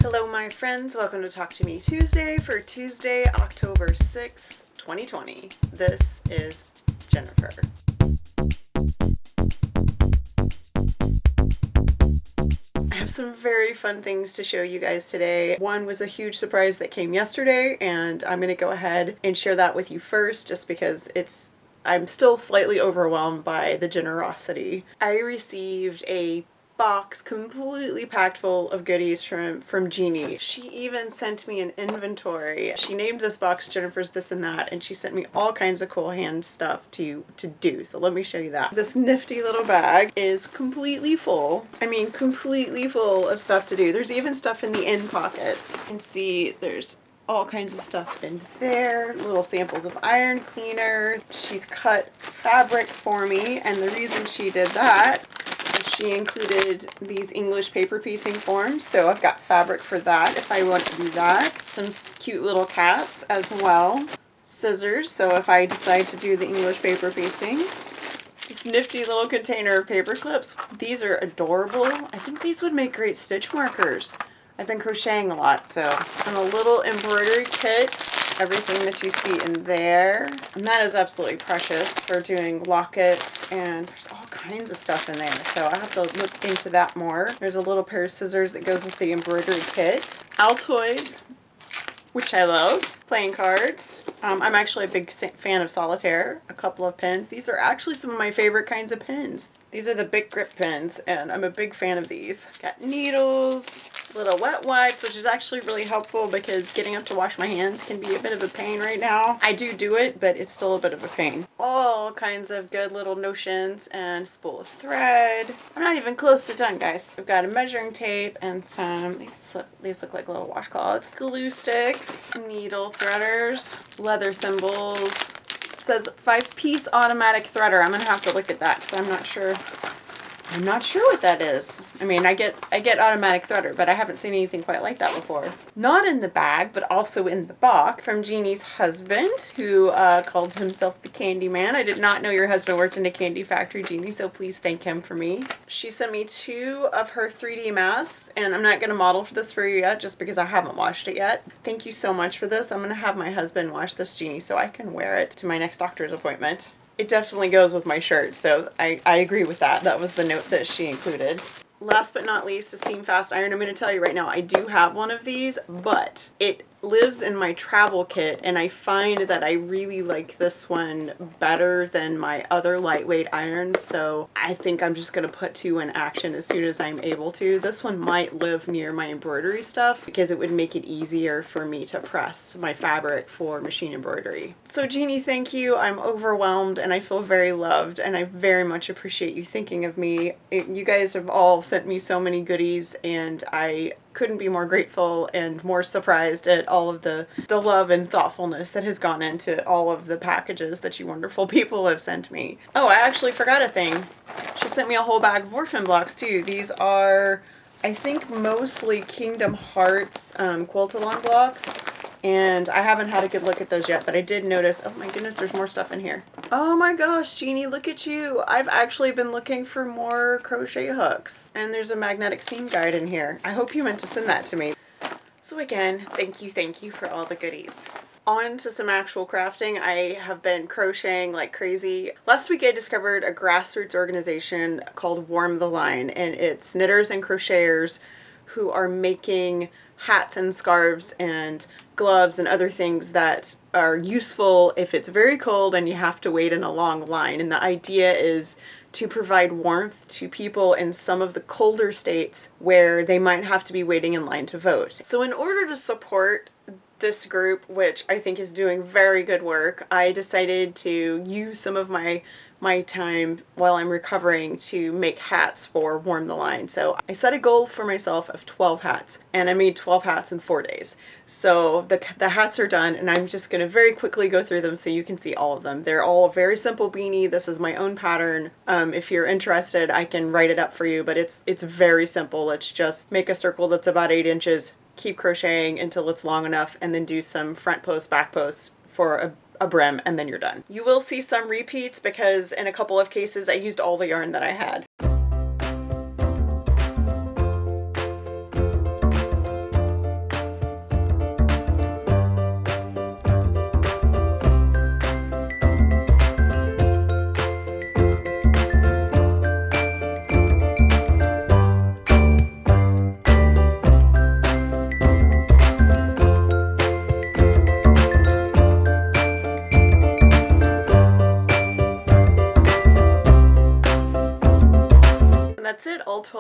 Hello my friends, welcome to Talk to Me Tuesday for Tuesday, October 6th, 2020. This is Jennifer. I have some very fun things to show you guys today. One was a huge surprise that came yesterday, and I'm going to go ahead and share that with you first just because I'm still slightly overwhelmed by the generosity. I received a box completely packed full of goodies from Jeannie. She even sent me an inventory. She named this box Jennifer's This and That, and she sent me all kinds of cool hand stuff to do. So let me show you that. This nifty little bag is completely full. I mean, completely full of stuff to do. There's even stuff in the end pockets. You can see there's all kinds of stuff in there, little samples of iron cleaner. She's cut fabric for me, and the reason she did that is she included these English paper piecing forms, so I've got fabric for that if I want to do that. Some cute little cats as well. Scissors, so if I decide to do the English paper piecing. This nifty little container of paper clips. These are adorable. I think these would make great stitch markers. I've been crocheting a lot, so and a little embroidery kit, everything that you see in there. And that is absolutely precious for doing lockets, and there's all kinds of stuff in there, so I have to look into that more. There's a little pair of scissors that goes with the embroidery kit. Altoids, which I love. Playing cards. I'm actually a big fan of solitaire. A couple of pens. These are actually some of my favorite kinds of pens. These are the Big Grip pens, and I'm a big fan of these. Got needles, little wet wipes, which is actually really helpful because getting up to wash my hands can be a bit of a pain right now. I do it, but it's still a bit of a pain. All kinds of good little notions and spool of thread. I'm not even close to done, guys. We've got a measuring tape and some, these look like little washcloths, glue sticks, needle threaders, leather thimbles. Says 5-piece automatic threader. I'm gonna have to look at that because I'm not sure what that is. I mean, I get automatic threader, but I haven't seen anything quite like that before. Not in the bag, but also in the box from Jeannie's husband, who called himself the Candy Man. I did not know your husband worked in a candy factory, Jeannie, so please thank him for me. She sent me 2 of her 3D masks, and I'm not going to model for this for you yet, just because I haven't washed it yet. Thank you so much for this. I'm going to have my husband wash this, Jeannie, so I can wear it to my next doctor's appointment. It definitely goes with my shirt, so I agree with that. That was the note that she included. Last but not least, a seam fast iron. I'm going to tell you right now, I do have one of these, but it lives in my travel kit, and I find that I really like this one better than my other lightweight irons, so I think I'm just going to put 2 in action as soon as I'm able to. This one might live near my embroidery stuff because it would make it easier for me to press my fabric for machine embroidery. So Jeannie, thank you. I'm overwhelmed and I feel very loved, and I very much appreciate you thinking of me. You guys have all sent me so many goodies, and I couldn't be more grateful and more surprised at all of the love and thoughtfulness that has gone into all of the packages that you wonderful people have sent me. Oh, I actually forgot a thing. She sent me a whole bag of orphan blocks too. These are, I think, mostly Kingdom Hearts quilt-along blocks. And I haven't had a good look at those yet, but I did notice, oh my goodness, there's more stuff in here. Oh my gosh, Jeannie, look at you. I've actually been looking for more crochet hooks. And there's a magnetic seam guide in here. I hope you meant to send that to me. So again, thank you for all the goodies. On to some actual crafting. I have been crocheting like crazy. Last week I discovered a grassroots organization called warmtheline, and it's knitters and crocheters who are making hats and scarves and gloves and other things that are useful if it's very cold and you have to wait in a long line. And the idea is to provide warmth to people in some of the colder states where they might have to be waiting in line to vote. So in order to support this group, which I think is doing very good work, I decided to use some of my time while I'm recovering to make hats for Warm the Line. So I set a goal for myself of 12 hats, and I made 12 hats in 4 days. So the hats are done, and I'm just going to very quickly go through them so you can see all of them. They're all very simple beanie. This is my own pattern. If you're interested, I can write it up for you, but it's very simple. It's just make a circle that's about 8 inches, keep crocheting until it's long enough, and then do some front posts, back posts for a brim, and then you're done. You will see some repeats because in a couple of cases I used all the yarn that I had.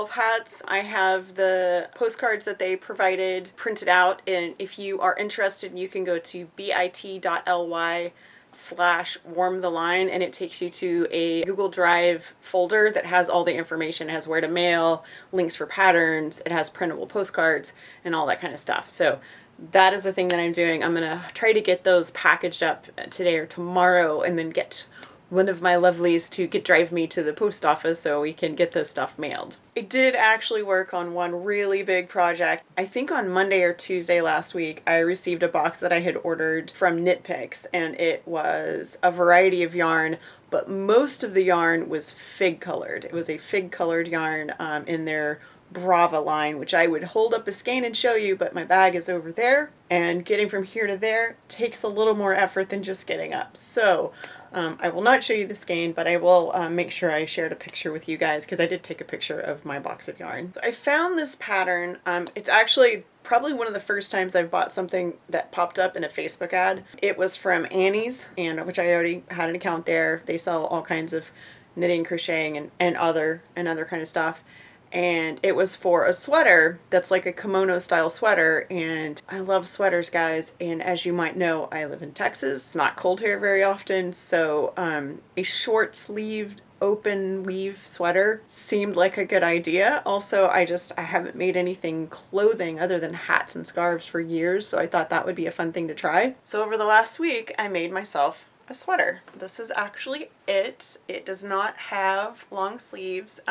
elf hats. I have the postcards that they provided printed out, and if you are interested, you can go to bit.ly/warmtheline, and it takes you to a Google Drive folder that has all the information. It has where to mail, links for patterns, it has printable postcards, and all that kind of stuff. So that is the thing that I'm doing. I'm gonna try to get those packaged up today or tomorrow, and then get one of my lovelies to drive me to the post office so we can get this stuff mailed. I did actually work on one really big project. I think on Monday or Tuesday last week, I received a box that I had ordered from Knit Picks, and it was a variety of yarn, but most of the yarn was fig colored. It was a fig colored yarn in their Brava line, which I would hold up a skein and show you, but my bag is over there, and getting from here to there takes a little more effort than just getting up. So I will not show you the skein, but I will make sure I shared a picture with you guys, because I did take a picture of my box of yarn. So I found this pattern. It's actually probably one of the first times I've bought something that popped up in a Facebook ad. It was from Annie's, and which I already had an account there. They sell all kinds of knitting, crocheting, and other kind of stuff. And it was for a sweater that's like a kimono style sweater, and I love sweaters, guys, and as you might know, I live in Texas. It's not cold here very often, so a short sleeved open weave sweater seemed like a good idea. Also, I haven't made anything clothing other than hats and scarves for years, so I thought that would be a fun thing to try. So over the last week, I made myself a sweater. This is actually it. It does not have long sleeves.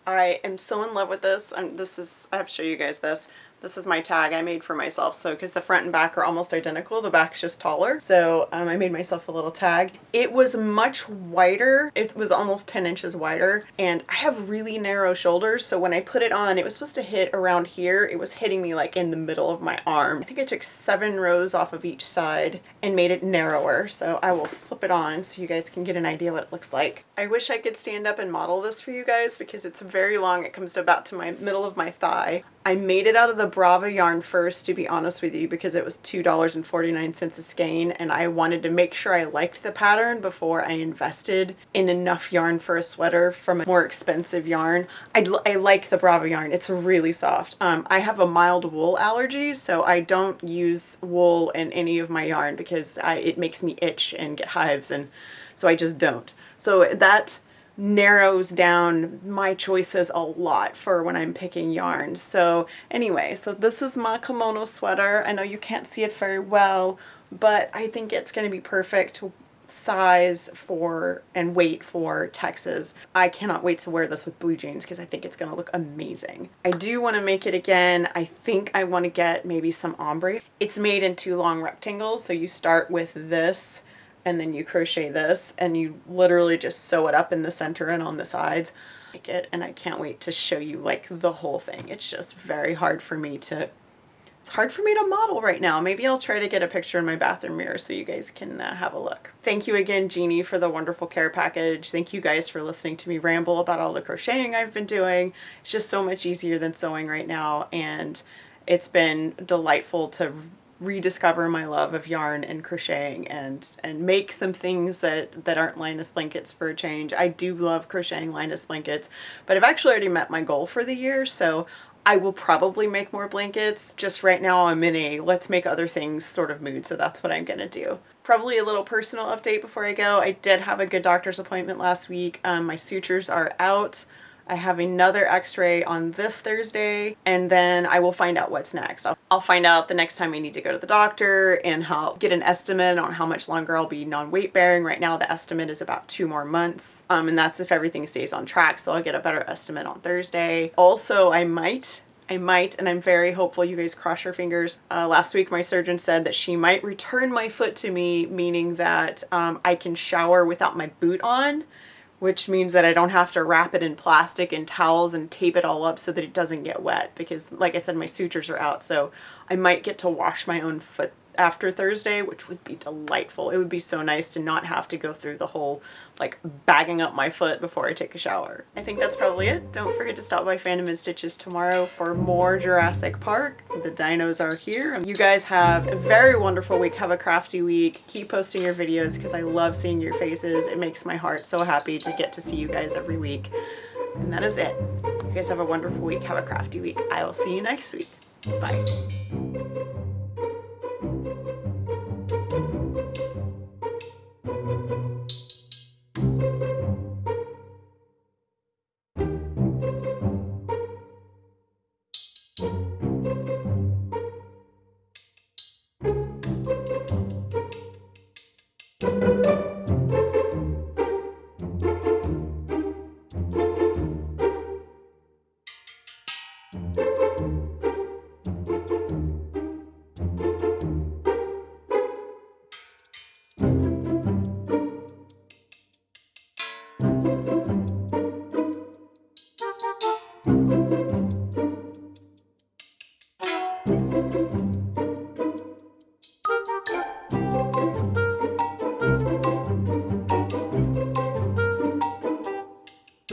I am so in love with this. I have to show you guys this. This is my tag I made for myself. So, because the front and back are almost identical, the back's just taller. So I made myself a little tag. It was much wider. It was almost 10 inches wider. And I have really narrow shoulders. So when I put it on, it was supposed to hit around here. It was hitting me like in the middle of my arm. I think I took 7 rows off of each side and made it narrower. So I will slip it on so you guys can get an idea what it looks like. I wish I could stand up and model this for you guys, because it's very long. It comes to about to my middle of my thigh. I made it out of the Brava yarn first, to be honest with you, because it was $2.49 a skein, and I wanted to make sure I liked the pattern before I invested in enough yarn for a sweater from a more expensive yarn. I like the Brava yarn. It's really soft. I have a mild wool allergy, so I don't use wool in any of my yarn because it makes me itch and get hives, and so I just don't. So that narrows down my choices a lot for when I'm picking yarn. So anyway, so this is my kimono sweater. I know you can't see it very well, but I think it's going to be perfect size for and weight for Texas. I cannot wait to wear this with blue jeans because I think it's going to look amazing. I do want to make it again. I think I want to get maybe some ombre. It's made in 2 long rectangles, so you start with this and then you crochet this, and you literally just sew it up in the center and on the sides. I like it, and I can't wait to show you like the whole thing. It's just very hard for me to, it's hard for me to model right now. Maybe I'll try to get a picture in my bathroom mirror so you guys can have a look. Thank you again, Jeannie, for the wonderful care package. Thank you guys for listening to me ramble about all the crocheting I've been doing. It's just so much easier than sewing right now, and it's been delightful to rediscover my love of yarn and crocheting and make some things that aren't Linus blankets for a change. I do love crocheting Linus blankets, but I've actually already met my goal for the year, so I will probably make more blankets. Just right now I'm in a let's make other things sort of mood, so that's what I'm gonna do. Probably a little personal update before I go. I did have a good doctor's appointment last week. My sutures are out. I have another x-ray on this Thursday, and then I will find out what's next. I'll find out the next time I need to go to the doctor and get an estimate on how much longer I'll be non-weight bearing. Right now the estimate is about 2 more months, and that's if everything stays on track, so I'll get a better estimate on Thursday. Also, I might, and I'm very hopeful, you guys cross your fingers. Last week my surgeon said that she might return my foot to me, meaning that I can shower without my boot on, which means that I don't have to wrap it in plastic and towels and tape it all up so that it doesn't get wet, because like I said, my sutures are out, so I might get to wash my own foot after Thursday, which would be delightful. It would be so nice to not have to go through the whole like bagging up my foot before I take a shower. I think that's probably it. Don't forget to stop by Fandom and Stitches tomorrow for more Jurassic Park. The dinos are here. You guys have a very wonderful week. Have a crafty week. Keep posting your videos because I love seeing your faces. It makes my heart so happy to get to see you guys every week. And that is it. You guys have a wonderful week. Have a crafty week. I will see you next week. Bye.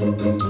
Thank you.